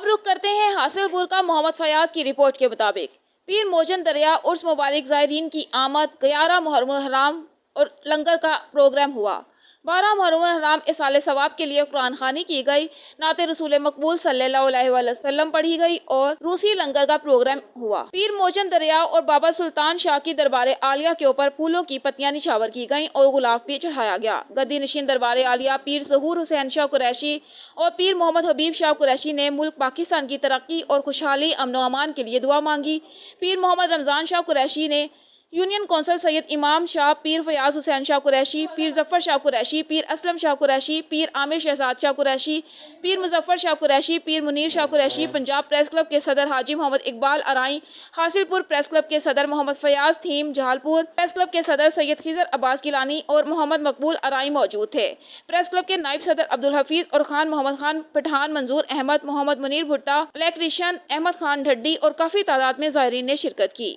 रुख करते हैं हासिलपुर का मोहम्मद फयाज की रिपोर्ट के मुताबिक पीर मोचन दरिया उर्स मुबारक ज़ायरीन की आमद 11 मुहर्रम हराम और लंगर का प्रोग्राम हुआ। 12 मुहर्रम हराम इसाले सवाब के लिए कुरान खानी की गई, नाते रसूल मकबूल सल्लल्लाहु अलैहि वसल्लम पढ़ी गई और रूसी लंगर का प्रोग्राम हुआ। पीर मोचन दरिया और बाबा सुल्तान शाह की दरबार आलिया के ऊपर फूलों की पत्तियां निछावर की गईं और गुलाब भी चढ़ाया गया। गद्दी नशीन दरबार आलिया पीर ज़हूर हुसैन शाह कुरैशी और पीर मोहम्मद हबीब शाह कुरैशी ने मुल्क पाकिस्तान की तरक्की और खुशहाली अमन अमान के लिए दुआ मांगी। पीर मोहम्मद रमज़ान शाह कुरैशी ने यूनियन कौंसल सैयद इमाम शाह, पीर फयाज हुसैन शाह कुरैशी, पीर जफ़र शाह कुरैशी, पीर असलम शाह कुरैशी, पीर आमिर शहजाद शाह कुरैशी, पीर मुजफ्फर शाह कुरैशी, पीर मुनीर शाह कुरैशी, पंजाब प्रेस क्लब के सदर हाजी मोहम्मद इकबाल अराई, हासिलपुर प्रेस क्लब के सदर मोहम्मद फयाज थीम, जहालपुर प्रेस क्लब के सदर सैयद खिजर अब्बास गिलानी और मोहम्मद मकबूल अराई मौजूद थे। प्रेस क्लब के नायब सदर अब्दुल हफीज और खान मोहम्मद खान पठान, मंजूर अहमद, मोहम्मद मुनीर भुट्टा, इलेक्ट्रीशियन अहमद खान ढड्डी और काफ़ी तादाद में ज़ायरीन ने शिरकत की।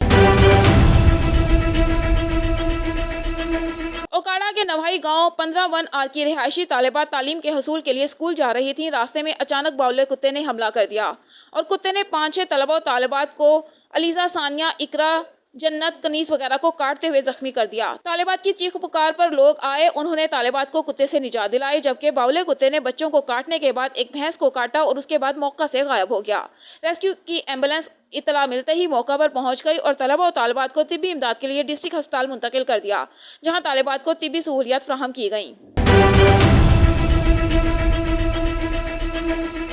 ओकाड़ा के नवाई गांव 15 आर की रिहायशी तालिबात तालीम के हसूल के लिए स्कूल जा रही थी। रास्ते में अचानक बाउले कुत्ते ने हमला कर दिया और कुत्ते ने 5-6 तलबा और तालिबात को अलीजा, सानिया, इकरा, जन्नत, कनीस वगैरह को काटते हुए जख्मी कर दिया। तालिबात की चीख पुकार पर लोग आए, उन्होंने तालिबात को कुत्ते से निजात दिलाई, जबकि बाउले कुत्ते ने बच्चों को काटने के बाद एक भैंस को काटा और उसके बाद मौका से गायब हो गया। रेस्क्यू की एम्बुलेंस इतला मिलते ही मौका पर पहुंच गई और तलबा और तालिबात को तिब्बी इमदाद के लिए डिस्ट्रिक्ट अस्पताल मुंतकिल कर दिया, जहां तालिबात को तिब्बी सहूलियत फराहम की गई।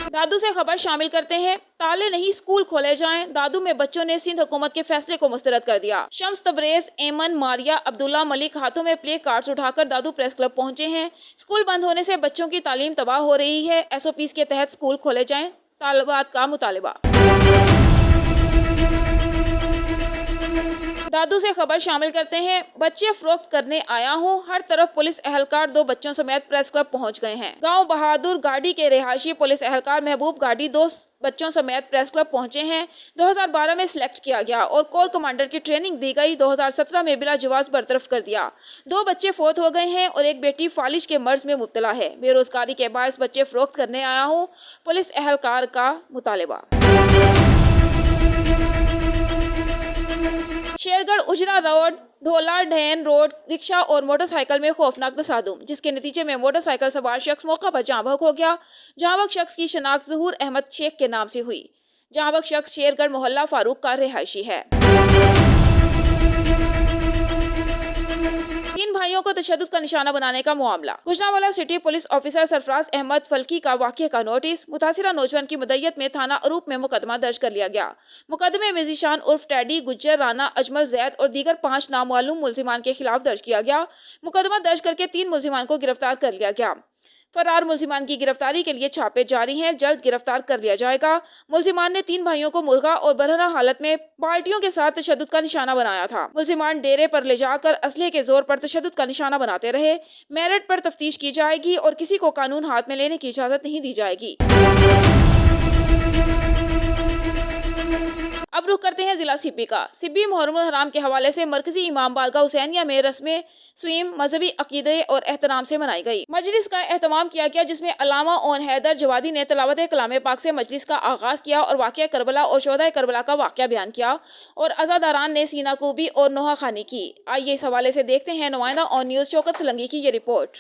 दादू से खबर शामिल करते हैं। ताले नहीं, स्कूल खोले जाएं। दादू में बच्चों ने सिंध हुकूमत के फैसले को मुस्तरद कर दिया। शम्स, तबरेज, एमन, मारिया, अब्दुल्ला, मलिक हाथों में प्ले कार्ड्स उठाकर दादू प्रेस क्लब पहुंचे हैं। स्कूल बंद होने से बच्चों की तालीम तबाह हो रही है। SOPs के तहत स्कूल खोले जाएं, तालिबात का मुतालिबा। दादू से खबर शामिल करते हैं। बच्चे फरोख्त करने आया हूँ। हर तरफ पुलिस एहलकार 2 बच्चों समेत प्रेस क्लब पहुंच गए हैं। गांव बहादुर गाड़ी के रिहायशी पुलिस एहलकार महबूब गाड़ी 2 बच्चों समेत प्रेस क्लब पहुंचे हैं। 2012 में सिलेक्ट किया गया और कोर कमांडर की ट्रेनिंग दी गई। 2017 में बिला जवाज बरतरफ कर दिया। 2 बच्चे फौत हो गए हैं और एक बेटी फालिश के मर्ज में मुब्तला है। बेरोजगारी के बायस बच्चे फरोख्त करने आया हूँ, पुलिस एहलकार का मुतालिबा। शेरगढ़ उजरा रोड, ढोला ढेन रोड, रिक्शा और मोटरसाइकिल में खौफनाक तसादुम, जिसके नतीजे में मोटरसाइकिल सवार शख्स मौका पर जाँ बहक हो गया। जाँ बहक शख्स की शनाख्त ज़हूर अहमद शेख के नाम से हुई। जाँ बहक शख्स शेरगढ़ मोहल्ला फारूक का रिहायशी है। 3 भाइयों को तशद्दुद का निशाना बनाने का मामला। Gujranwala city police officer Sarfaraz Ahmed Falki का वाक़े का नोटिस। मुतासिरा नौजवान की मदय्यत में थाना अरूप में मुकदमा दर्ज कर लिया गया। मुकदमे में ज़ीशान उर्फ टैडी, गुज्जर, राना, अजमल, जैद और दीगर 5 नामालूम मुल्जिमान के खिलाफ दर्ज किया गया। मुकदमा दर्ज करके 3 मुल्जिमान को गिरफ्तार कर लिया गया। फरार मुल्जिमान की गिरफ्तारी के लिए छापे जारी हैं, जल्द गिरफ्तार कर लिया जाएगा। मुल्जिमान ने 3 भाइयों को मुर्गा और बरहना हालत में बाल्टियों के साथ तशद्दुद का निशाना बनाया था। मुल्जिमान डेरे पर ले जाकर असलहे के जोर पर तशद्दुद का निशाना बनाते रहे। मेरिट पर तफ्तीश की जाएगी और किसी को कानून हाथ में लेने की इजाजत नहीं दी जाएगी। अब रुख करते हैं जिला सिब्बी का। सिब्बी मुहर्रम हराम के हवाले से मरकजी इमाम बारगाह हुसैनिया में रस्म स्वीम मजहबी अकीदे और एहतराम से मनाई गई। मजलिस का एहतमाम किया गया, जिसमें अल्लामा ओन हैदर जवादी ने तिलावत कलाम पाक से मजलिस का आगाज किया और वाक़या करबला और शोहदा करबला का वाक़या बयान किया और अज़ादारान ने सीना कोबी और नोहा खानी की। आइए इस हवाले से देखते हैं नुमाइंदा ऑन न्यूज़ शौकत सलंगी की ये रिपोर्ट।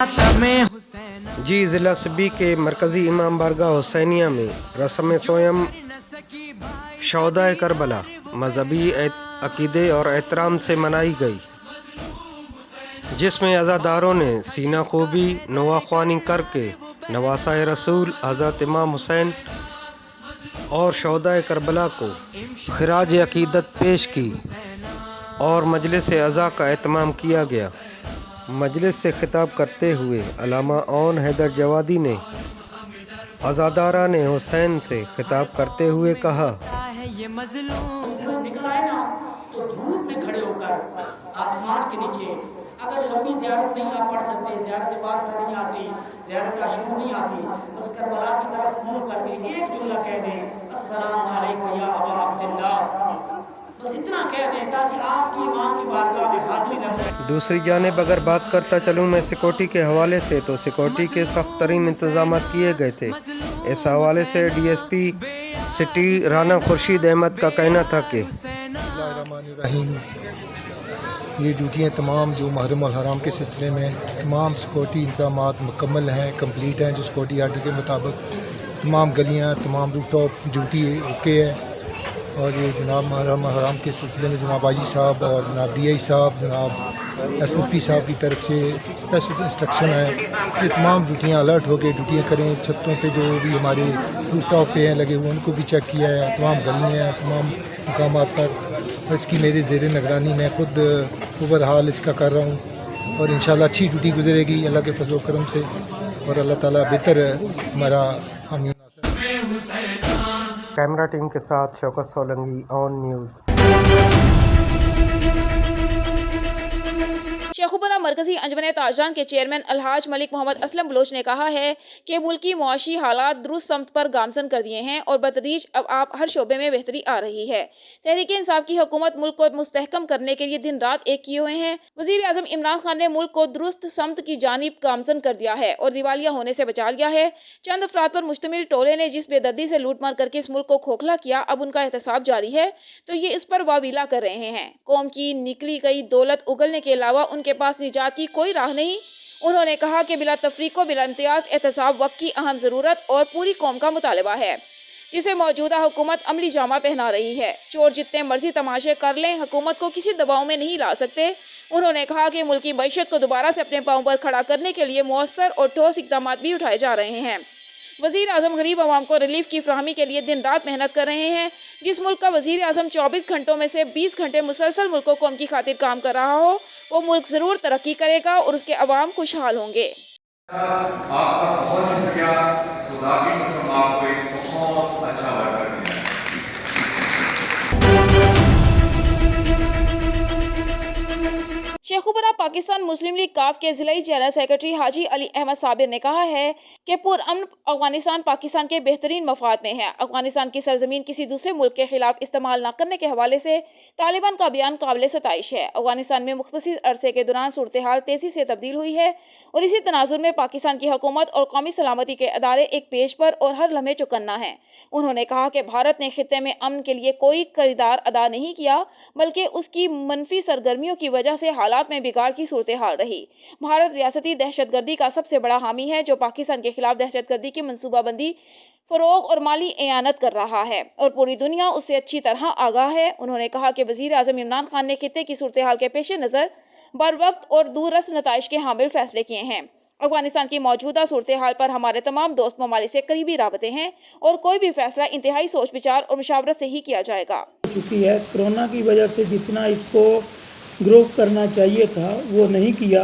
जी, जिला सिब्बी के मरकजी इमाम बारगाह हुसैनिया में रस्म स्वयं शोहदा करबला मजहबी अकीदे और एहतराम से मनाई गई, जिसमें अज़ादारों ने सीना खोबी नवा ख्वानी करके नवासा रसूल हज़रत इमाम हुसैन और शोहदा करबला को खिराज अकीदत पेश की और मजलिस अज़ा का एहतमाम किया गया। मजलिस से खिताब करते हुए अल्लामा ओन हैदर जवादी ने अज़ादारा ने हुसैन से खिताब करते हुए कहा, ये मजलूम निकला है ना, तो धूप में खड़े होकर आसमान के नीचे, अगर लंबी ज़ियारत नहीं आप पढ़ सकते, ज़ियारत बादशाह नहीं आती, ज़ियारत आशूर नहीं आती, बस करबला की तरफ मुँह करके एक जुमला कह दें, अस्सलामु अलैका या अबा अब्दुल्लाह, बस इतना कह दें ताकि आपकी इमाम की बारगाह में हाज़िरी लग जाए। दूसरी जानिब अगर बात करता चलूँ मैं सिक्योरिटी के हवाले से, तो सिक्योरिटी के सख्त तरीन इंतजाम किए गए थे। इस हवाले से DSP सिटी राना खुर्शीद अहमद का कहना था कि बिस्मिल्लाहिर्रहमानिर्रहीम। ये ड्यूटियाँ तमाम जो मुहर्रम और हराम के सिलसिले में तमाम सिक्योरिटी इंतजामात मुकम्मल हैं, कंप्लीट हैं, जो सिक्योरिटी आर्डर के मुताबिक तमाम गलियाँ, तमाम रूट टॉप ड्यूटी ओके है। और ये जनाब मुहर्रम और हराम के सिलसिले में जनाब आईजी साहब और जनाब DI साहब, जनाब SSP साहब की तरफ से स्पेशल इंस्ट्रक्शन है कि तमाम ड्यूटियाँ अलर्ट हो के ड्यूटियाँ करें। छतों पे जो भी हमारे रूफ टॉप पे हैं लगे हुए उनको भी चेक किया है, तमाम गलियाँ, तमाम मकामात पर। इसकी मेरे ज़ेर निगरानी मैं खुद ओवरहाल इसका कर रहा हूँ और इंशाल्लाह अच्छी ड्यूटी गुजरेगी अल्लाह के फजल करम से, और अल्लाह ताला बेहतर हमारा हामी नासर। कैमरा टीम के साथ शौकत सोलंकी, ऑन न्यूज़। शेखुपुरा मरकजी अंजमन ताजरान के चेयरमैन अलहाज मलिक मोहम्मद असलम बलोच ने कहा है कि मुल्की मुआशी हालात दुरुस्त समत पर गामजन कर दिए हैं और बतदरीज अब आप हर शोबे में बेहतरी आ रही है। तहरीक इंसाफ की हुकूमत मुल्क को मुस्तहकम करने के लिए दिन रात एक किए हुए हैं। वजीर आजम इमरान खान ने मुल्क को दुरुस्त समत की जानिब गामजन कर दिया है और दिवालिया होने से बचा लिया है। चंद अफराद पर मुश्तमिल टोले ने जिस बेदर्दी से लूट मार करके इस मुल्क को खोखला किया, अब उनका एहतसाब जारी है तो ये इस पर वावीला कर रहे हैं। कौम की निकली गई दौलत उगलने के अलावा उनके पास निजात की कोई राह नहीं। उन्होंने कहा कि बिला तफरीक व बिला इम्तियाज एहतसाब वक्त की अहम ज़रूरत और पूरी कौम का मुतालबा है, जिसे मौजूदा हुकूमत अमली जामा पहना रही है। चोर जितने मर्जी तमाशे कर लें, हुकूमत को किसी दबाव में नहीं ला सकते। उन्होंने कहा कि मुल्की मईशत को दोबारा से अपने पांव पर खड़ा करने के लिए मौसर और ठोस इक़दाम भी उठाए जा रहे हैं। वज़ीर आज़म गरीब आवाम को रिलीफ की फराहमी के लिए दिन रात मेहनत कर रहे हैं। जिस मुल्क का वज़ीर आज़म 24 घंटों में से 20 घंटे मुसलसल मुल्क को कौम की खातिर काम कर रहा हो, वो मुल्क ज़रूर तरक्की करेगा और उसके अवाम खुशहाल होंगे। आपका बहुत शुक्रिया। खुदा की कसम आपको एक बहुत अच्छा वर्कर दिया। शेखुपुरा पाकिस्तान मुस्लिम लीग काफ के ज़िलाई जनरल सेक्रेटरी हाजी अली अहमद साबिर ने कहा है कि पुरअमन अफगानिस्तान पाकिस्तान के बेहतरीन मफाद में है। अफगानिस्तान की सरजमीन किसी दूसरे मुल्क के खिलाफ इस्तेमाल न करने के हवाले से तालिबान का बयान काबिल सताइश है। अफगानिस्तान में मुख्तसर अरसे के दौरान सूरत हाल तेज़ी से तब्दील हुई है और इसी तनाजुर में पाकिस्तान की हुकूमत और कौमी सलामती के अदारे एक पेश पर और हर लम्हे चौकन्ना है। उन्होंने कहा कि भारत ने खित्ते में अमन के लिए कोई किरदार अदा नहीं किया, बल्कि उसकी मनफी सरगर्मियों की वजह से हालात में बिगाड़ की सूरत हाल रही। भारत रियासती दहशतगर्दी का सबसे बड़ा हामी है, जो पाकिस्तान के खिलाफ दहशतगर्दी की मनसूबाबंदी, फरोग और माली एयानत कर रहा है और पूरी दुनिया उससे अच्छी तरह आगाह है। उन्होंने कहा कि वज़ीर आज़म इमरान खान ने खित्ते की सूरत हाल के पेश नज़र बर वक्त और दूररस नताइज के हामिल फैसले किए हैं। अफगानिस्तान की मौजूदा सूरत हाल पर हमारे तमाम दोस्त ममालिक से करीबी राबते हैं और कोई भी फैसला इंतहाई सोच विचार और मुशावरत से ही किया जाएगा। चुकी है कोरोना की वजह से जितना इसको ग्रो करना चाहिए था वो नहीं किया,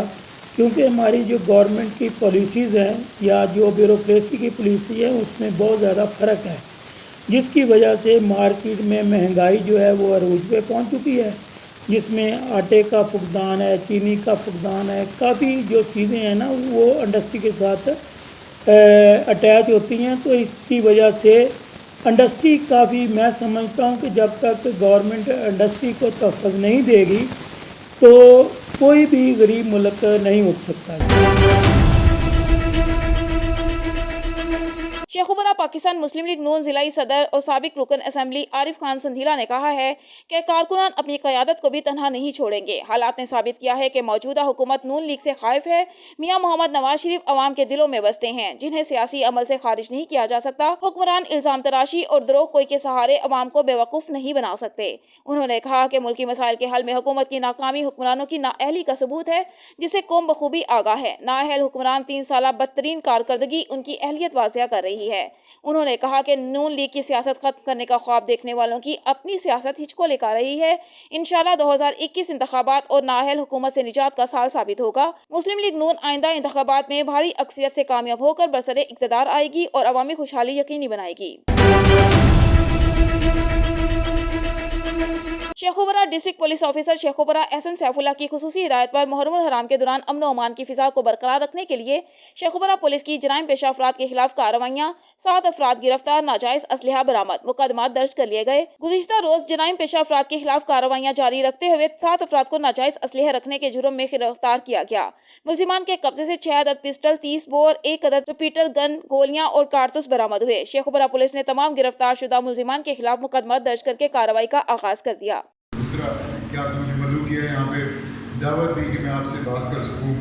क्योंकि हमारी जो गवर्नमेंट की पॉलिसीज़ हैं या जो ब्यूरोक्रेसी की पॉलिसी है उसमें बहुत ज़्यादा फ़र्क है, जिसकी वजह से मार्केट में महंगाई जो है वो अरूज पे पहुंच चुकी है, जिसमें आटे का फुकदान है, चीनी का फुकदान है, काफ़ी जो चीज़ें हैं ना वो इंडस्ट्री के साथ अटैच होती हैं। तो इसकी वजह से इंडस्ट्री काफ़ी, मैं समझता हूँ कि जब तक गवर्नमेंट इंडस्ट्री को तहफ़्फ़ुज़ नहीं देगी तो कोई भी गरीब मुल्क नहीं उठ सकता है। शेखुपुरा पाकिस्तान मुस्लिम लीग नून ज़िलाई सदर और साबिक रुकन असम्बली आरिफ खान संधीला ने कहा है कि कारकुनान अपनी क़यादत को भी तनहा नहीं छोड़ेंगे। हालात ने साबित किया है कि मौजूदा हुकूमत नून लीग से खाइफ है। मियाँ मोहम्मद नवाज शरीफ अवाम के दिलों में बसते हैं, जिन्हें सियासी अमल से खारिज नहीं किया जा सकता। हुक्मरान इल्ज़ाम तराशी और द्रोह कोई के सहारे अवाम को बेवकूफ़ नहीं बना सकते। उन्होंने कहा कि मुल्की मसाइल के हल में हुकूमत की नाकामी हुक्मरानों की नाअहली का सबूत है, जिससे कौम बखूबी आगाह है। नाअहल हुक्मरान 3 साल बदतरीन कारकर्दगी उनकी अहलियत वाज़िया कर रही है। उन्होंने कहा कि नून लीग की सियासत खत्म करने का ख्वाब देखने वालों की अपनी सियासत हिचको लेकर रही है। इंशाल्लाह 2021 इंतखाबात और नाअहल हुकूमत से निजात का साल साबित होगा। मुस्लिम लीग नून आइंदा इंतखाबात में भारी अक्सरियत से कामयाब होकर बरसरे इक़्तिदार आएगी और अवामी खुशहाली यकीनी बनाएगी। Sheikhupura district police officer Sheikhupura Ahsan Saifullah की खुसूसी हिदायत पर मुहर्रमुल हराम के दौरान अमन अमान की फिजा को बरकरार रखने के लिए शेखोपुरा पुलिस की जराइम पेशा अफराद के खिलाफ कार्रवाइयां, 7 अफराद गिरफ्तार, नाजायज असलहा बरामद, मुकदमात दर्ज कर लिए गए। गुज़िश्ता रोज जराइम पेशा अफराद के खिलाफ कार्रवाइयां जारी रखते हुए 7 अफराद को नाजायज असलहा रखने के जुर्म में गिरफ्तार किया गया। मुलजिमान के कब्जे से 6 अदद पिस्टल, 30 बोर, 1 अदद रिपीटर गन, गोलियां और कारतूस बरामद हुए। शेखोपुरा पुलिस ने तमाम गिरफ्तार शुदा मुलजिमान के खिलाफ मुकदमा दर्ज करके कार्रवाई का आगाज कर दिया। दूसरा कि आपने मुझे मदद किया है, यहाँ पे दावत दी कि मैं आपसे बात कर सकूँ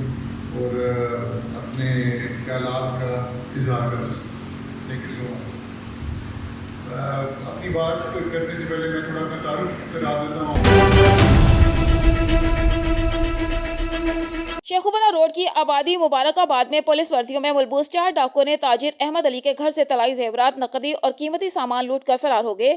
और अपने ख्यालात का इजहार कर सकूँ। Thank you so much. अपनी बात करने से पहले मैं थोड़ा अपना तारुफ करा देता हूँ। शेखोपुरा रोड की आबादी मुबारकाबाद में पुलिस वर्दियों में मुलबूस 4 डाकुओं ने ताजिर अहमद अली के घर से तलाई जेवरात, नकदी और कीमती सामान लूट कर फरार हो गए।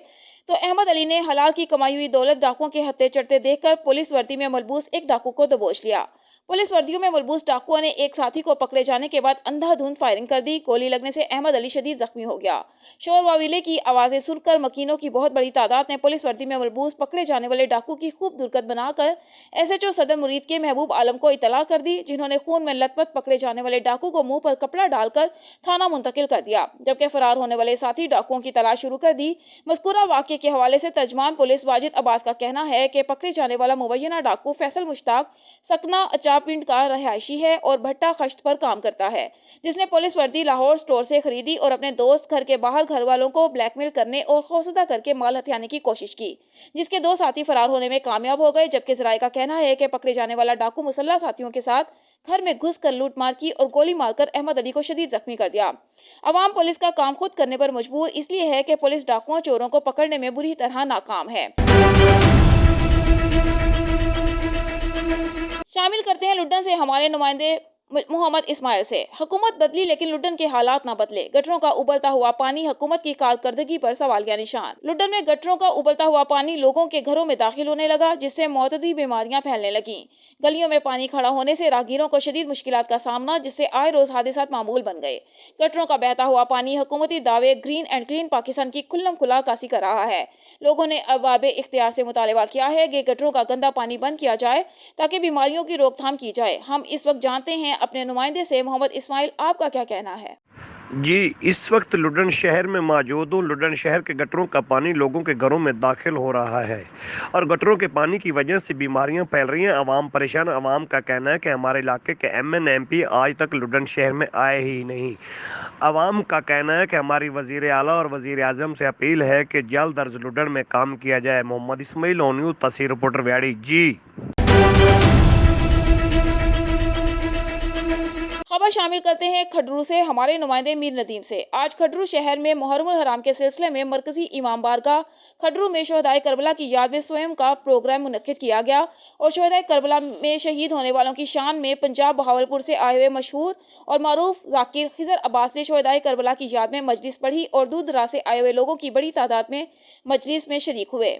तो अहमद अली ने हलाल की कमाई हुई दौलत डाकुओं के हत्थे चढ़ते देखकर पुलिस वर्दी में मुलबूस एक डाकू को दबोच लिया। पुलिस वर्दियों में मुलबूस डाकुओं ने एक साथी को पकड़े जाने के बाद अंधाधुंध फायरिंग कर दी। गोली लगने से अहमद अली शदीद जख्मी हो गया। शोर वाविले की आवाजें सुनकर मकीनों की बहुत बड़ी तादाद ने पुलिस वर्दी में मुलबूस पकड़े जाने वाले डाकू की खूब दुर्गत बनाकर SHO सदर मुरीद के महबूब आलम को इतला कर दी, जिन्होंने खून में लथपथ पकड़े जाने वाले डाकू को मुंह पर कपड़ा डालकर थाना मुंतकिल कर दिया, जबकि फरार होने वाले साथी डाकुओं की तलाश शुरू कर दी। मज़कूरा वाक़े के हवाले से तर्जमान पुलिस वाजिद अब्बास का कहना है कि पकड़े जाने वाला मुबैना डाकू फैसल मुश्ताक सकना अचापिंड का रहायशी है और भट्टा खश्त पर काम करता है, जिसने पुलिस वर्दी लाहौर स्टोर से खरीदी और अपने दोस्त घर के बाहर घर वालों को ब्लैकमेल करने और खौफजदा करके माल हथियाने की कोशिश की, जिसके 2 साथी फरार होने में कामयाब हो गए। जबकि ज़राए का कहना है कि पकड़े जाने वाला डाकू मुसल्लह साथियों के साथ घर में घुस कर लूटमार की और गोली मारकर अहमद अली को शदीद जख्मी कर दिया। अवाम पुलिस का काम खुद करने पर मजबूर इसलिए है कि पुलिस डाकुओं चोरों को पकड़ने में बुरी तरह नाकाम है। शामिल करते हैं लुड्डन से हमारे नुमाइंदे मोहम्मद इस्माइल से। हुकूमत बदली लेकिन लुड्डन के हालात ना बदले। गटरों का उबलता हुआ पानी हुकूमत की कारकर्दगी पर सवालिया निशान। लुड्डन में गटरों का उबलता हुआ पानी लोगों के घरों में दाखिल होने लगा, जिससे मौतदी बीमारियां फैलने लगीं। गलियों में पानी खड़ा होने से राहगीरों को शदीद मुश्किलात का सामना, जिससे आए रोज हादसात मामूल बन गए। गटरों का बहता हुआ पानी हुकूमती दावे ग्रीन एंड क्लीन पाकिस्तान की खुल्लम खुला कासी कर रहा है। लोगों ने अरबाब इख्तियार से मुतालबा किया है कि गटरों का गंदा पानी बंद किया जाए ताकि बीमारियों की रोकथाम की जाए। हम इस वक्त जानते हैं अपने नुमाइंदे से। मोहम्मद इस्माइल, आपका क्या कहना है? जी, इस वक्त लुड्डन शहर में मौजूद हूँ। लुड्डन शहर के गटरों का पानी लोगों के घरों में दाखिल हो रहा है और गटरों के पानी की वजह से बीमारियां फैल रही हैं। अवाम परेशान। अवाम का कहना है कि हमारे इलाके के MN MP आज तक लुड्डन शहर में आए ही नहीं। अवाम का कहना है कि हमारी वज़ीर आला और वज़ीर आज़म से अपील है कि जल्द अज लुड्डन में काम किया जाए। मोहम्मद इस्माइल, ऑन न्यूज़, तस्वीर रिपोर्टर व्याड़ी। जी, खबर शामिल करते हैं खडरू से हमारे नुमाइंदे मीर नदीम से। आज खडरू शहर में मुहर्रमुल हराम के सिलसिले में मरकजी इमाम बारगाह खडरू में शहदाए करबला की याद में स्वयं का प्रोग्राम मुनक्किद किया गया और शहदाए करबला में शहीद होने वालों की शान में पंजाब बहावलपुर से आए हुए मशहूर और मारूफ जाकिर खिजर अब्बास ने शहदाए करबला की याद में मजलिस पढ़ी और दूर दराज से आए हुए लोगों की बड़ी तादाद में मजलिस में शरीक हुए।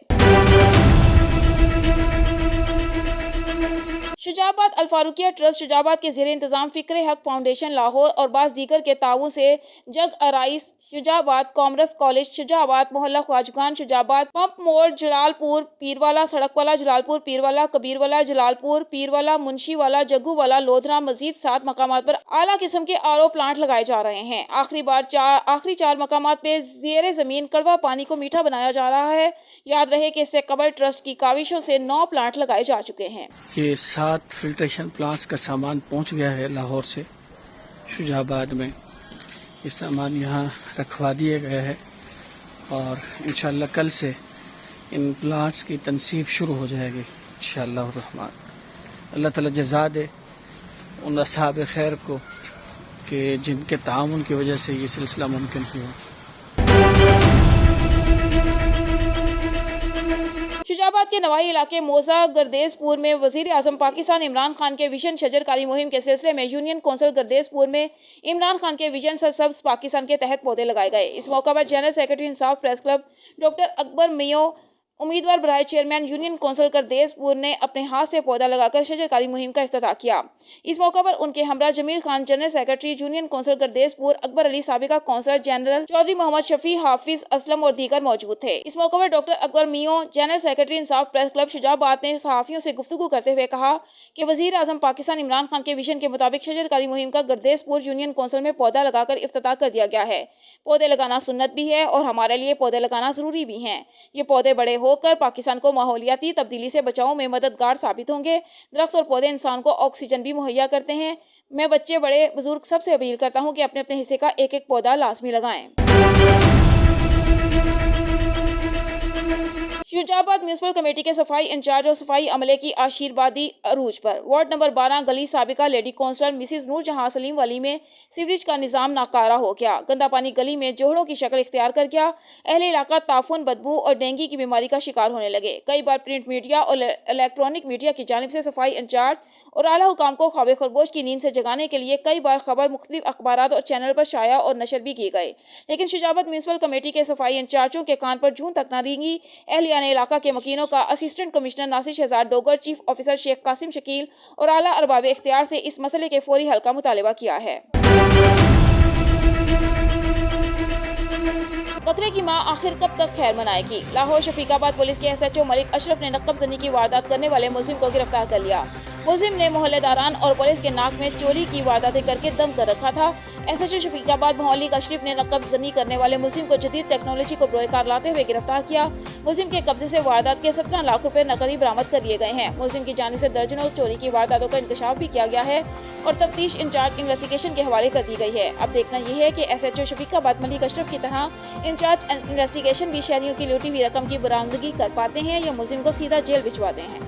शुजाबाद अल-फारूकिया ट्रस्ट शुजाबाद के ज़ेरे इंतज़ाम फ़िक्र हक फाउंडेशन लाहौर और बाज़ दीगर के ताउन से जग अराइस शुजाबाद, कॉमर्स कॉलेज शुजाबाद, मोहल्ला ख्वाजगान शुजाबाद, पंप मोड़ जलालपुर पीरवाला, सड़कवाला जलालपुर पीरवाला, कबीरवाला जलालपुर पीरवाला, मुंशीवाला, जग्गूवाला, लोधरा मजीद 7 मकामात पर आला किस्म के RO प्लांट लगाए जा रहे हैं। आखिरी 4 मकामात पे ज़ेरे ज़मीन कड़वा पानी को मीठा बनाया जा रहा है। याद रहे कि इससे कबल ट्रस्ट की काविशों से 9 प्लांट लगाए जा चुके हैं। ये 7 फिल्ट्रेशन प्लांट्स का सामान पहुंच गया है लाहौर से शुजाबाद में। ये सामान यहाँ रखवा दिए गए हैं और इंशाअल्लाह कल से इन प्लांट्स की तनसीब शुरू हो जाएगी इंशाअल्लाह रहमान। अल्लाह ताला जज़ा दे उन असहाब खैर को कि जिनके ताउन की वजह से ये सिलसिला मुमकिन हुआ। शुजाबाद के नवाही इलाके मोजा गर्देसपुर में वजीर आजम पाकिस्तान इमरान खान के विजन शजरकारी मुहिम के सिलसिले में यूनियन कौंसिल गर्देसपुर में इमरान खान के विजन सरसब्ज पाकिस्तान के तहत पौधे लगाए गए। इस मौका पर general secretary Insaf press club doctor Akbar मियो उम्मीदवार बराए चेयरमैन यूनियन कौंसिल करदेसपुर ने अपने हाथ से पौधा लगाकर शजरकारी मुहिम का इफ्तिताह किया। इस मौके पर उनके हमरा Jamil Khan, general secretary union council Kardespur, Akbar Ali, साबिका कौंसलर जनरल चौधरी मोहम्मद शफी, हाफिज असलम और दीगर मौजूद थे। इस मौके पर doctor Akbar Meo, general secretary Insaf press club Shujabad ने सहाफियों से गुफ्तगू करते हुए कहा कि वजीर आजम पाकिस्तान इमरान खान के विजन के मुताबिक शजरकारी मुहिम का गर्देसपुर यूनियन कौंसिल में पौधा लगाकर इफ्तिताह कर दिया गया है। पौधे लगाना सुन्नत भी है और हमारे लिए पौधे लगाना जरूरी भी हैं। ये पौधे बड़े होकर पाकिस्तान को माहौलियाती तब्दीली से बचाव में मददगार साबित होंगे। दरख्त और पौधे इंसान को ऑक्सीजन भी मुहैया करते हैं। मैं बच्चे बड़े बुजुर्ग सबसे अपील करता हूँ कि अपने अपने हिस्से का एक एक पौधा लाजमी लगाएं। शुजाबाद म्यूनिसिपल कमेटी के सफाई इंचार्ज और सफाई अमले की आशीर्वादी अरूज पर। वार्ड नंबर 12 गली साबिका लेडी काउंसलर मिसिज नूर जहां सलीम वाली में सीवरेज का निजाम नाकारा हो गया। गंदा पानी गली में जोहड़ों की शक्ल इख्तियार कर गया। अहले इलाका ताफून, बदबू और डेंगू की बीमारी का शिकार होने लगे। कई बार प्रिंट मीडिया और इलेक्ट्रॉनिक मीडिया की जानिब से सफाई इंचार्ज और आला हुकाम को ख्वाब खरगोश की नींद से जगाने के लिए कई बार खबर मुख्तलिफ अखबारात और चैनल पर शाया और नशर भी किए गए, लेकिन शुजाबाद म्यूनिसिपल कमेटी के सफाई इंचार्जों के कान पर जूं तक न रेंगी। अहलियाने इलाका के मकीनों का assistant commissioner Nasir Shahzad Dogar, chief officer Sheikh Qasim Shakeel और आला अरबाब इख्तियार से इस मसले के फौरी हल का मुतालबा किया है। बकरे की मां आखिर कब तक खैर मनाएगी? लाहौर शफीकाबाद पुलिस के SHO मलिक अशरफ ने नकब जनी की वारदात करने वाले मुलजिम को गिरफ्तार कर लिया। मुलजिम ने मोहल्लेदारान और पुलिस के नाक में चोरी की वारदातें करके दम कर रखा था। SHO शफीकाबाद मोहल्लिक अशरफ ने नकब जनी करने वाले मुलजिम को जदीद टेक्नोलॉजी को बरोकार लाते हुए गिरफ्तार किया। मुलजिम के कब्जे से वारदात के 17 लाख रुपए नकदी बरामद कर लिए गए हैं। मुलजिम की जानिब से दर्जनों चोरी की वारदातों का इंकशाफ भी किया गया है और तफ्तीश इंचार्ज इन्वेस्टिगेशन के हवाले कर दी गई है। अब देखना यह है कि SHO शफीकाबाद मलिक अशरफ की तरह इंचार्ज इन्वेस्टिगेशन भी शहरियों की लूटी हुई रकम की बरामदगी कर पाते हैं या मुलजिम को सीधा जेल भिजवाते हैं।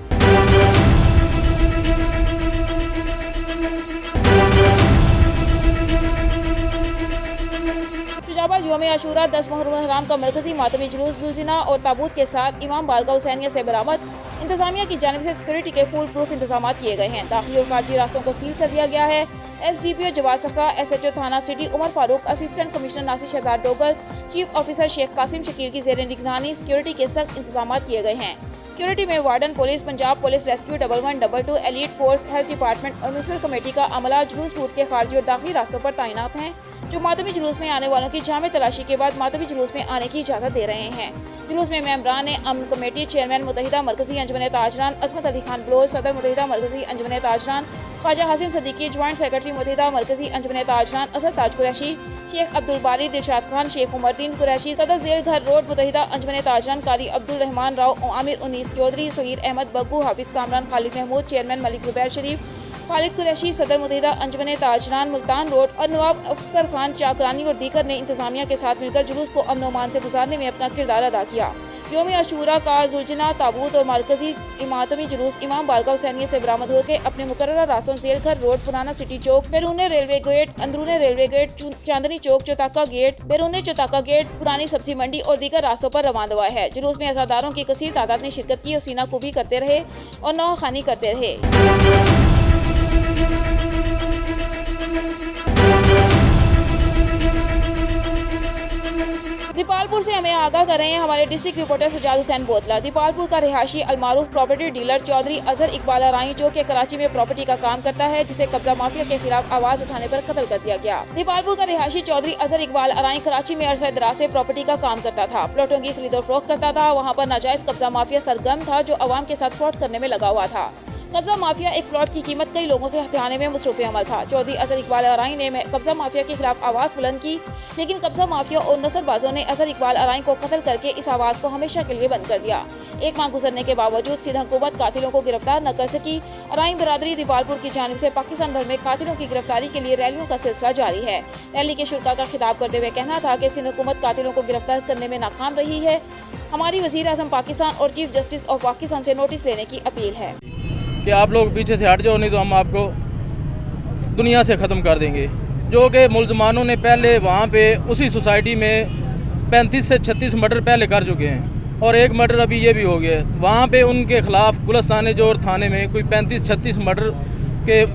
शुजाबाद यौम आशूरा 10 मुहर्रम हराम का मरकजी मातमी जुलूस जुलजिना और ताबूत के साथ इमाम बारगाह हुसैनिया से बरामद। इंतजामिया की जानिब से सिक्योरिटी के फुल प्रूफ इंतजाम किए गए हैं। दाखिली और खारजी रास्तों को सील कर दिया गया है। SDPO जवाद सखा, SHO थाना city Umar Farooq, assistant commissioner Nasir Shahzad Dogar, chief officer Sheikh Qasim Shakeel की जेर निगरानी सिक्योरिटी के सख्त इंतजाम किए गए हैं। सिक्योरिटी में warden police, Punjab police, rescue 1122, elite force, health department और म्यूनिसिपल कमेटी का अमला जुलूस रूट के खारजी और दाखिली रास्तों पर तैनात हैं, जो मातमी जुलूस में आने वालों की जामे तलाशी के बाद मातमी जुलूस में आने की इजाज़त दे रहे हैं। जुलूस में मेंबरान अमन कमेटी, चेयरमैन मुत्तहिदा मरकजी अंजुमन ताजरान अजमत अली खान बलोच, सदर मुत्तहिदा मरकजी अंजुमन ताजरान ख्वाजा हासिम सदीकी, ज्वाइंट सेक्रेटरी मुत्तहिदा मरकजी अंजुमन ताजरान असद ताज कुरैशी, शेख अब्दुल बारी, दिलशाद खान, शेख उमरदीन कुरैशी, सदर जेल घर रोड मुत्तहिदा अंजुमन ताजरान, कारी अब्दुल रहमान राव, आमिर उन्नीस चौधरी, सगीर अहमद बग्गू, हाफिज कामरान, खालिद महमूद, चेयरमैन मलिक जुबैर शरीफ, खालिद कुरैशी, सदर मुत्तहिदा अंजुमन ताजरान मुल्तान रोड और नवाब अफसर खान चाकरानी और दीगर ने इंतजामिया के साथ मिलकर जुलूस को अमन मान से गुजारने में अपना किरदार अदा किया। यौम आशूरा का जुलजना, ताबूत और मरकजी मातमी जुलूस इमाम बारगाह हुसैनिया से बरामद होकर अपने मुकर्ररा रास्तों जेल घर रोड, पुराना सिटी चौक, बैरूने railway gate, अंदरूने railway gate, Chandni Chowk, चौताका gate, बैरूने चौताका gate, पुरानी सब्जी मंडी और दीगर रास्तों पर रवाना हुआ है। जुलूस में अज़ादारों की कसीर तादाद ने शिरकत की और सीना कुबी करते रहे और नौखानी करते रहे। दीपालपुर से हमें आगाह कर रहे हैं हमारे डिस्ट्रिक्ट रिपोर्टर सजाद हुसैन बोतला। दीपालपुर का रिहायशी अलमारूफ प्रॉपर्टी डीलर चौधरी अजहर इकबाल अराई, जो कि कराची में प्रॉपर्टी का काम करता है, जिसे कब्जा माफिया के खिलाफ आवाज उठाने पर कत्ल कर दिया गया। दीपालपुर का रिहायशी चौधरी अजहर इकबाल अराई कराची में अरसा दराज से प्रॉपर्टी का काम करता था, प्लॉटों की खरीदो फरोख्त करता था। वहाँ पर नाजायज कब्जा माफिया सरगर्म था, जो अवाम के साथ फ्रॉड करने में लगा हुआ था। कब्जा माफिया एक प्लॉट की कीमत कई लोगों से हथियाने में मसरूफ अमल था। चौधरी अजहर इकबाल अराई ने कब्जा माफिया के खिलाफ आवाज बुलंद की, लेकिन कब्जा माफिया और नसरबाजों ने अजहर इकबाल अराई को कत्ल करके इस आवाज को हमेशा के लिए बंद कर दिया। एक माह गुजरने के बावजूद सिंध हुकूमत कातिलों को गिरफ्तार न कर सकी। अराई बरादरी दीपालपुर की जानिब से पाकिस्तान भर में कातिलों की गिरफ्तारी के लिए रैलियों का सिलसिला जारी है। रैली के शुरा का खिताब करते हुए कहना था कि सिंध हुकूमत कातिलों को गिरफ्तार करने में नाकाम रही है। हमारी वज़ीर आज़म पाकिस्तान और चीफ जस्टिस ऑफ पाकिस्तान से नोटिस लेने की अपील है कि आप लोग पीछे से हट जाओ, नहीं तो हम आपको दुनिया से ख़त्म कर देंगे। जो कि मुलजमानों ने पहले वहाँ पे उसी सोसाइटी में 35 से 36 मर्डर पहले कर चुके हैं और एक मर्डर अभी ये भी हो गया। वहाँ पे उनके ख़िलाफ़ गुलस्तान जोर थाने में कोई 35-36 मर्डर के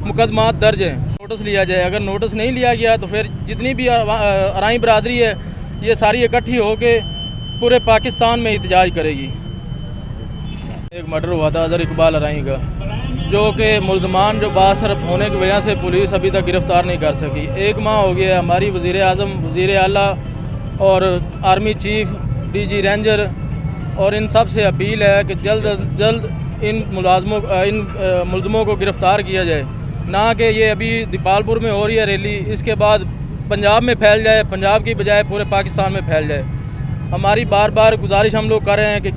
मुकदमात दर्ज हैं। नोटिस लिया जाए, अगर नोटिस नहीं लिया गया तो फिर जितनी भी अराई बरादरी है ये सारी इकट्ठी हो के पूरे पाकिस्तान में एहतजाज करेगी। एक मर्डर हुआ था अजहर इकबाल अराई का, जो कि मुल्ज़मान जो बासर होने की वजह से पुलिस अभी तक गिरफ़्तार नहीं कर सकी। 1 माह हो गया। हमारी वज़ीर आज़म, वज़ीर आला और आर्मी चीफ़, DG रेंजर और इन सब से अपील है कि जल्द अज जल्द इन मुलज़मों को गिरफ़्तार किया जाए, ना कि ये अभी दीपालपुर में हो रही है रैली, इसके बाद पंजाब में फैल जाए, पंजाब की बजाय पूरे पाकिस्तान में फैल जाए। हमारी बार बार गुजारिश हम लोग कर रहे हैं कि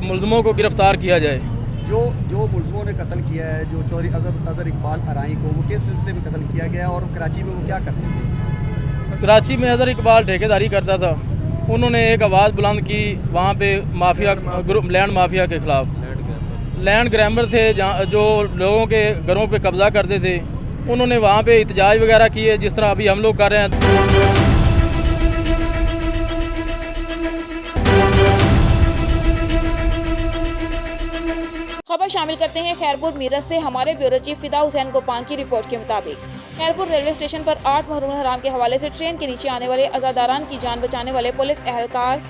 मुलज़मों को गिरफ़्तार किया जाए। जो मुलज़मों ने कत्ल किया है, जो चौधरी अजहर इकबाल अराई को, वो किस सिलसिले में कत्ल किया गया और कराची में वो क्या करते थे? कराची में अजहर इकबाल ठेकेदारी करता था। उन्होंने एक आवाज़ बुलंद की वहाँ पे माफिया लैंड माफिया के ख़िलाफ़। लैंड ग्रैमर थे जहाँ जो लोगों के घरों पे कब्ज़ा करते थे, उन्होंने वहाँ पे एहतजाज वगैरह किए, जिस तरह अभी हम लोग कर रहे हैं। खबर शामिल करते हैं खैरपुर मीरत से। हमारे ब्यूरो चीफ फिदा हुसैन गोपांग की रिपोर्ट के मुताबिक खैरपुर रेलवे स्टेशन पर 8 मुहर्रम हराम के हवाले से ट्रेन के नीचे आने वाले अज़ादारान की जान बचाने वाले पुलिस एहलकार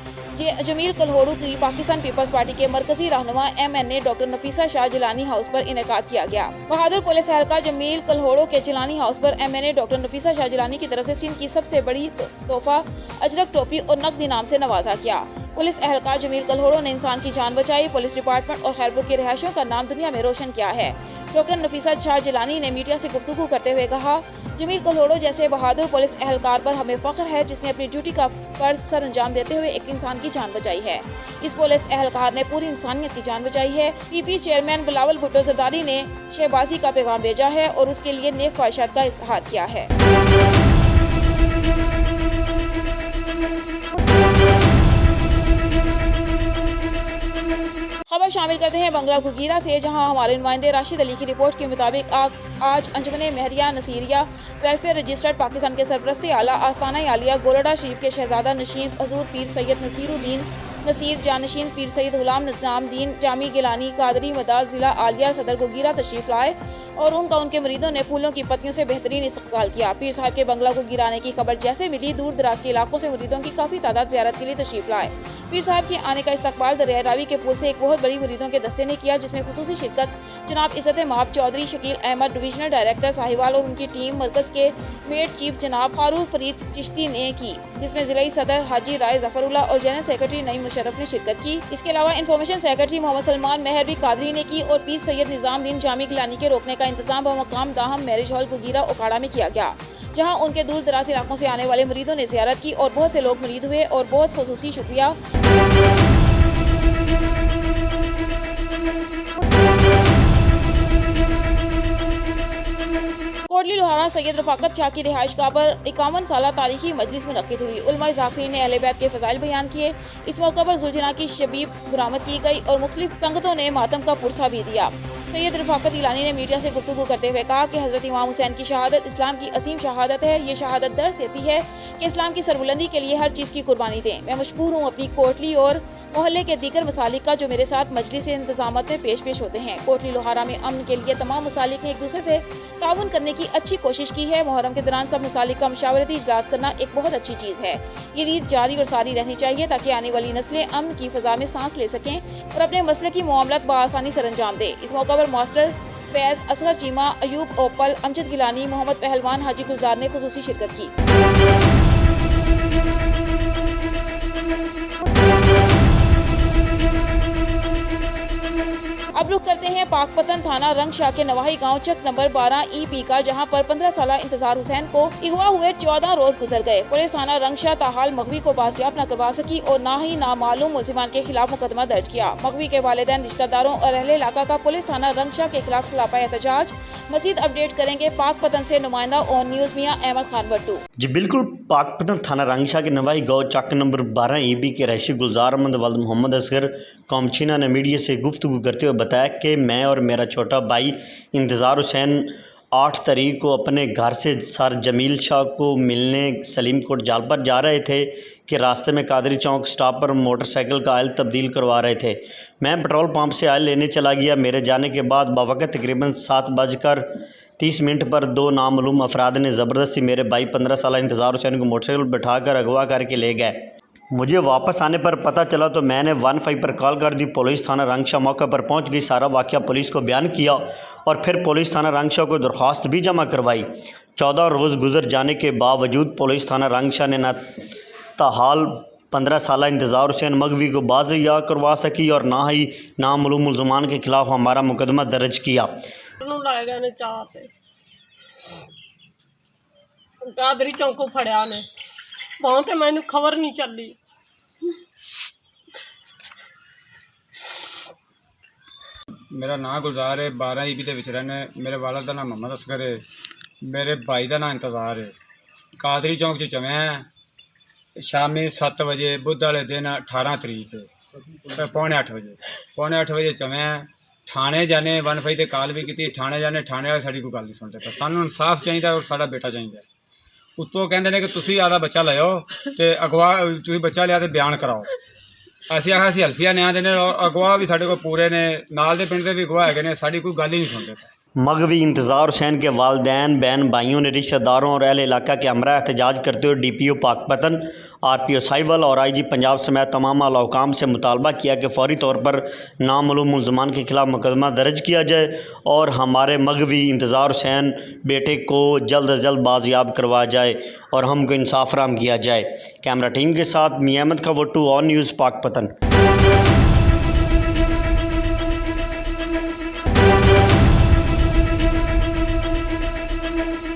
जमील कल्होड़ू की पाकिस्तान पीपल्स पार्टी के मरकजी रहनुमा MNA doctor Nafisa Shah Jilani house पर इनेकाद किया गया। बहादुर पुलिस एहलकार जमील कल्होड़ू के जिलानी हाउस पर MNA डॉक्टर नफीसा शाह जिलानी की तरफ से सिंध की सबसे बड़ी तोहफा अजरक टोपी और नकद इनाम से नवाजा किया। पुलिस एहलकार जमील कल्होड़ू ने इंसान की जान बचाई, पुलिस डिपार्टमेंट और खैरपुर के रिहायशियों का नाम दुनिया में रोशन किया है। डॉक्टर नफीसा शाह जिलानी ने मीडिया से गुफ्तगू करते हुए कहा, जमील कल्होड़ू जैसे बहादुर पुलिस एहलकार पर हमें फख्र है, जिसने अपनी ड्यूटी का फर्ज सर अंजाम देते हुए एक इंसान की जान बचाई है। इस पुलिस एहलकार ने पूरी इंसानियत की जान बचाई है। PP चेयरमैन बिलावल भुट्टो जरदारी ने शहबाजी का पैगाम भेजा है और उसके लिए नेक ख्वाहिशात का इजहार किया है। खबर शामिल करते हैं बंगला घुगीरा से, जहां हमारे नुमाइंदे राशिद अली की रिपोर्ट के मुताबिक आज अंजुमन महरिया नसीरिया वेलफेयर रजिस्टर्ड पाकिस्तान के सरपरस्ती आला आस्ताना आलिया गोलड़ा शरीफ के शहजादा नशीर हजूर पीर सैयद नसीरुद्दीन नसीर जानशीन पीर सैयद गुलाम निज़ामुद्दीन जामी गिलानी कादरी मदाज जिला आलिया सदर घुगीरा तशरीफ लाए और उनके मरीदों ने फूलों की पत्तियों से बेहतरीन इस्तकबाल किया। पीर साहब के बंगला को गिराने की खबर जैसे मिली, दूर दराज के इलाकों से मरीदों की काफ़ी तादाद ज़ियारत के लिए तशरीफ लाए। पीर साहब के आने का इस्तकबाल दरिया रावी के पुल से एक बहुत बड़ी मुरीदों के दस्ते ने किया, जिसमें खुसूसी शिरकत जनाब इज़्ज़त माब चौधरी शकील अहमद डिवीजनल डायरेक्टर साहिवाल और उनकी टीम मरकज़ के मेड चीफ जनाब फारूक फरीद चिश्ती ने की, जिसमें ज़िलाई सदर हाजी राय जफरुल्ला और जनरल सेक्रेटरी नईम मुशर्रफ ने शिरकत की। इसके अलावा इन्फॉर्मेशन सेक्रेटरी मोहम्मद सलमान मेहर भी कादरी ने की और पीर सैयद निज़ामुद्दीन जामी गिलानी के रोकने का इंतजाम बमकाम दाहम मैरिज हॉल घुगीरा ओकाड़ा में किया गया, जहां उनके दूर दराज इलाकों से आने वाले मरीदों ने ज़ियारत की और बहुत से लोग मरीद हुए और बहुत खुसूसी शुक्रिया। कोटली लोहारा सैयद रफाकत शाह की रिहाइश गाह पर 51 साला तारीखी मजलिस मुनक्किद हुई। उलमा ज़ाकिरीन ने अहले बैत के फ़ज़ाइल बयान किए। इस मौके पर जुलजना की शबीब बरामद की गई और मुख्तलिफ संगतों ने मातम का पुरसा भी दिया। सैयद रफाकत इलानी ने मीडिया से गुफ्तगू करते हुए कहा कि हज़रत इमाम हुसैन की शहादत इस्लाम की असीम शहादत है। ये शहादत दर्ज देती है कि इस्लाम की सरबुलंदी के लिए हर चीज़ की कुर्बानी दें। मैं मशकूर हूँ अपनी कोटली और मोहल्ले के दीगर मसालिक का जो मेरे साथ मजलिस इंतजामात में पेश होते हैं। कोटली लोहारा में अमन के लिए तमाम मसालिक ने एक दूसरे से ताउन करने की अच्छी कोशिश की है। मुहर्रम के दौरान सब मसालिक का मशावरती इजलास करना एक बहुत अच्छी चीज़ है। ये रीत जारी और सारी रहनी चाहिए ताकि आने वाली नस्लें अमन की फ़ज़ा में सांस ले सकें और अपने मसले की मामलात बआसानी सर अंजाम दें। इस मौका पर मास्टर फैज़, असगर चीमा, अयूब ओपल, अमजद गिलानी, मोहम्मद पहलवान, हाजी गुलजार ने खुसूसी शिरकत की। अब रुख करते हैं पाकपतन थाना रंगशाह के नवाही गांव चक नंबर 12 EP का, जहां पर 15 साला इंतजार हुसैन को अगवा हुए 14 रोज गुजर गए। पुलिस थाना रंगशाह ताहाल मगवी को बाजियाब न करवा सकी और ना ही नामालूम मुलजिमान के खिलाफ मुकदमा दर्ज किया। मगवी के वालिदैन, रिश्तेदारों और अहले इलाका का पुलिस थाना रंगशाह के खिलाफ खिलाफा एहतजाज। मजीद अपडेट करेंगे पाकपतन से नुमाइंदा ऑन न्यूज़ मियां अहमद खान बट्टू। जी बिल्कुल, पाकपतन थाना रंगशाह के नवाही गाँव चक नंबर 12 EB के रहायशी गुलजार अहमद वल्द मोहम्मद असगर कौमचीना ने मीडिया से गुफ्तगू करते हुए बताया कि मैं और मेरा छोटा भाई इंतज़ार हुसैन 8 तारीख को अपने घर से सर जमील शाह को मिलने सलीम कोट जाल पर जा रहे थे कि रास्ते में कादरी चौक स्टॉप पर मोटरसाइकिल का आयल तब्दील करवा रहे थे। मैं पेट्रोल पंप से आयल लेने चला गया। मेरे जाने के बाद बवक़्त तकरीबन 7:30 पर 2 नामालूम अफराद ने ज़बरदस्ती मेरे भाई 15 साल इंतज़ार हुसैन को मोटरसाइकिल बैठा कर अगवा करके ले गए। مجھے واپس آنے پر پتہ چلا تو میں نے 15 پر کال کر دی. پولیس تھانہ رنگشا موقع پر پہنچ گئی. سارا واقعہ پولیس کو بیان کیا اور پھر پولیس تھانہ رنگشا کو درخواست بھی جمع کروائی. 14 روز گزر جانے کے باوجود پولیس تھانہ رنگشا نے نہ تاحال 15 سالہ انتظار حسین مغوی کو بازیاب کروا سکی اور نہ ہی نامعلوم ملزمان کے خلاف ہمارا مقدمہ درج کیا. قادری چوکو پھڑیا نے بہت مینو خبر نہیں چلی. میرا نام گلزار ہے. 12 EB دے وچ رہنے. میرے والد کا نام محمد اصغر ہے. میرے بھائی کا نام انتظار ہے. قادری چوک چ چویں شامی 7 بجے بدھ والے دن 18 تاریخ 7:45 بجے 7:45 بجے چویں تھانے جانے 15 تے کال بھی کی. تھانے جانے تھانے والے ساری کوئی گل نہیں سنتے پے. سانوں انصاف چاہیے اور ساڈا بیٹا چاہیے. اتوں کہتے ہیں کہ تسی آدھا بچہ لو تو اگوا تھی بچہ لیا تو بیان کراؤ. اسی آخر اسی حلفیہ نیا دینے اور اگواہ بھی سارے کو پورے نے نال دے پنڈ سے بھی اگواہ ہے. ساری کوئی گل ہی نہیں سنتے. مغوی انتظار حسین کے والدین بہن بھائیوں نے رشتہ داروں اور اہل علاقہ کے ہمراہ احتجاج کرتے ہوئے DPO پاکپتن RPO سائیول اور IG پنجاب سمیت تمام اعلیٰ حکام سے مطالبہ کیا کہ فوری طور پر نامعلوم ملزمان کے خلاف مقدمہ درج کیا جائے اور ہمارے مغوی انتظار حسین بیٹے کو جلد از جلد بازیاب کروایا جائے اور ہم کو انصاف فراہم کیا جائے. کیمرہ ٹیم کے ساتھ میاں احمد کھوٹو آن نیوز پاکپتن.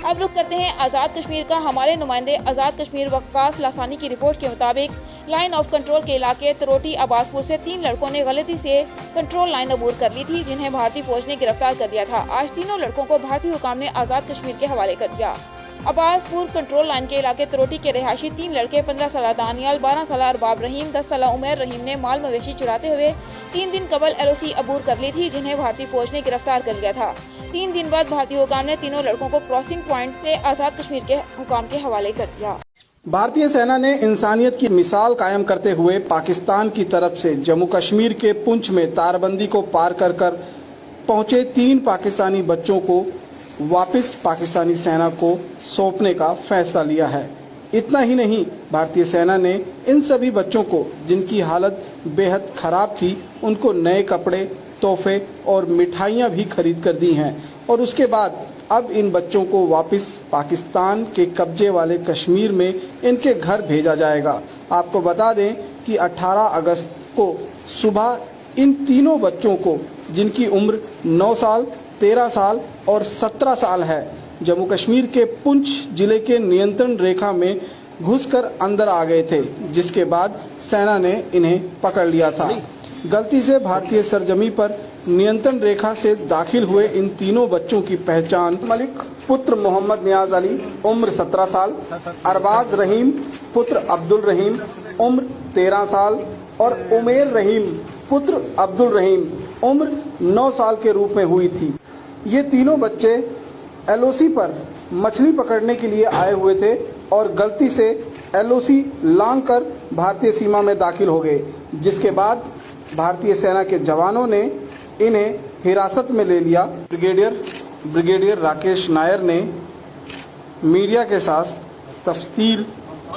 اب رخ کرتے ہیں آزاد کشمیر کا. ہمارے نمائندے آزاد کشمیر وقاص لاسانی کی رپورٹ کے مطابق لائن آف کنٹرول کے علاقے تروٹی عباس پور سے 3 لڑکوں نے غلطی سے کنٹرول لائن عبور کر لی تھی جنہیں بھارتی فوج نے گرفتار کر لیا تھا. آج تینوں لڑکوں کو بھارتی حکام نے آزاد کشمیر کے حوالے کر دیا. عباس پور کنٹرول لائن کے علاقے تروٹی کے رہائشی 3 لڑکے 15 سالہ دانیال، 12 سالہ ارباب رحیم، 10 سالہ عمیر رحیم نے مال مویشی چراتے ہوئے 3 دن قبل LOC عبور کر لی تھی جنہیں بھارتی فوج نے گرفتار کر لیا تھا. 3 دن بعد بھارتی حکام نے تینوں لڑکوں کو کراسنگ پوائنٹ سے آزاد کشمیر کے حکام کے حوالے کر دیا. بھارتی سینا نے انسانیت کی مثال قائم کرتے ہوئے پاکستان کی طرف سے جموں کشمیر کے پنچ میں تار بندی کو پار کر پہنچے 3 پاکستانی بچوں کو واپس پاکستانی سینا کو سونپنے کا فیصلہ لیا ہے. اتنا ہی نہیں، بھارتی سینا نے ان سبھی بچوں کو جن کی حالت بے حد خراب تھی ان کو نئے کپڑے، تحفے اور مٹھائیاں بھی خرید کر دی ہیں اور اس کے بعد اب ان بچوں کو واپس پاکستان کے قبضے والے کشمیر میں ان کے گھر بھیجا جائے گا. آپ کو بتا دیں کہ 18 اگست کو صبح ان تینوں بچوں کو جن کی عمر 9 سال، 13 سال اور 17 سال ہے جموں کشمیر کے پنچ ضلع کے نینترن ریکھا میں گھس کر اندر آ گئے تھے، جس کے بعد سینا نے انہیں پکڑ لیا تھا. غلطی سے بھارتی سرزمین پر نینترن ریکھا سے داخل ہوئے ان تینوں بچوں کی پہچان ملک پتر محمد نیاز علی عمر 17 سال، ارباز رحیم پتر عبد الرحیم عمر 13 سال اور عمیر رحیم پتر عبد الرحیم عمر 9 سال کے روپ میں ہوئی تھی. یہ تینوں بچے LOC پر مچھلی پکڑنے کے لیے آئے ہوئے تھے اور غلطی سے LOC لانگ کر بھارتی سیما میں داخل ہو گئے، جس کے بعد بھارتی سینا کے جوانوں نے انہیں حراست میں لے لیا. بریگیڈیئر راکیش نائر نے میڈیا کے ساتھ تفصیل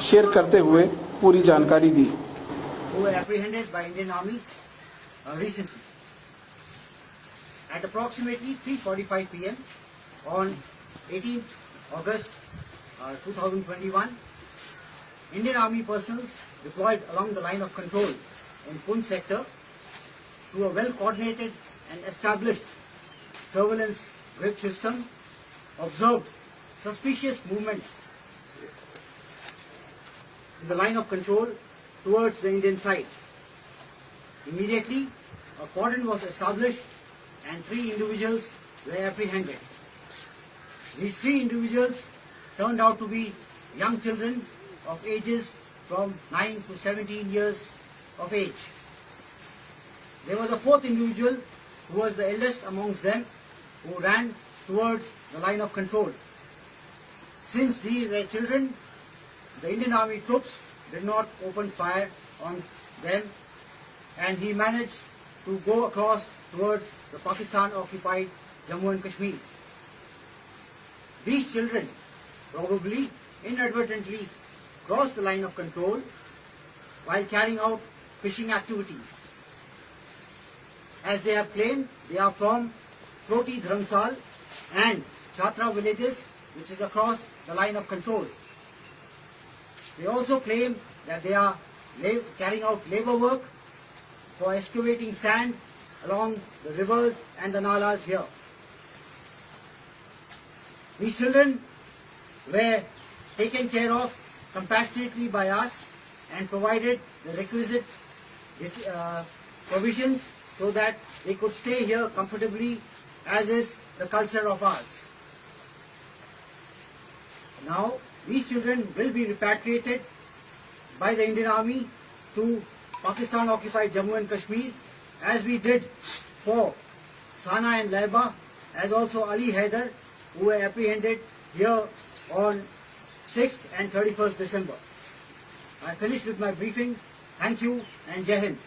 شیئر کرتے ہوئے پوری جانکاری دی. Recently, at approximately 3:45 p.m. on 18th August 2021, Indian Army personnel deployed along the line of control in Poonch sector through a well-coordinated and established surveillance grid system observed suspicious movement in the line of control towards the Indian side. Immediately, a cordon was established and 3 individuals were apprehended. These 3 individuals turned out to be young children of ages from 9 to 17 years of age. They were the 4th individual who was the eldest amongst them who ran towards the line of control. Since these were children, the Indian Army troops did not open fire on them and he managed to go across towards the Pakistan-occupied Jammu and Kashmir. These children probably inadvertently crossed the line of control while carrying out fishing activities. As they have claimed, they are from Proti Dharamsal and Chhatra villages, which is across the line of control. They also claim that they are carrying out labor work for excavating sand along the rivers and the nalas here. These children were taken care of compassionately by us and provided the requisite provisions so that they could stay here comfortably, as is the culture of ours. Now, these children will be repatriated by the Indian Army to Pakistan-occupied Jammu and Kashmir, as we did for Sana and Laiba, as also Ali Haider, who were apprehended here on 6th and 31st December. I finished with my briefing. Thank you and Jai Hind.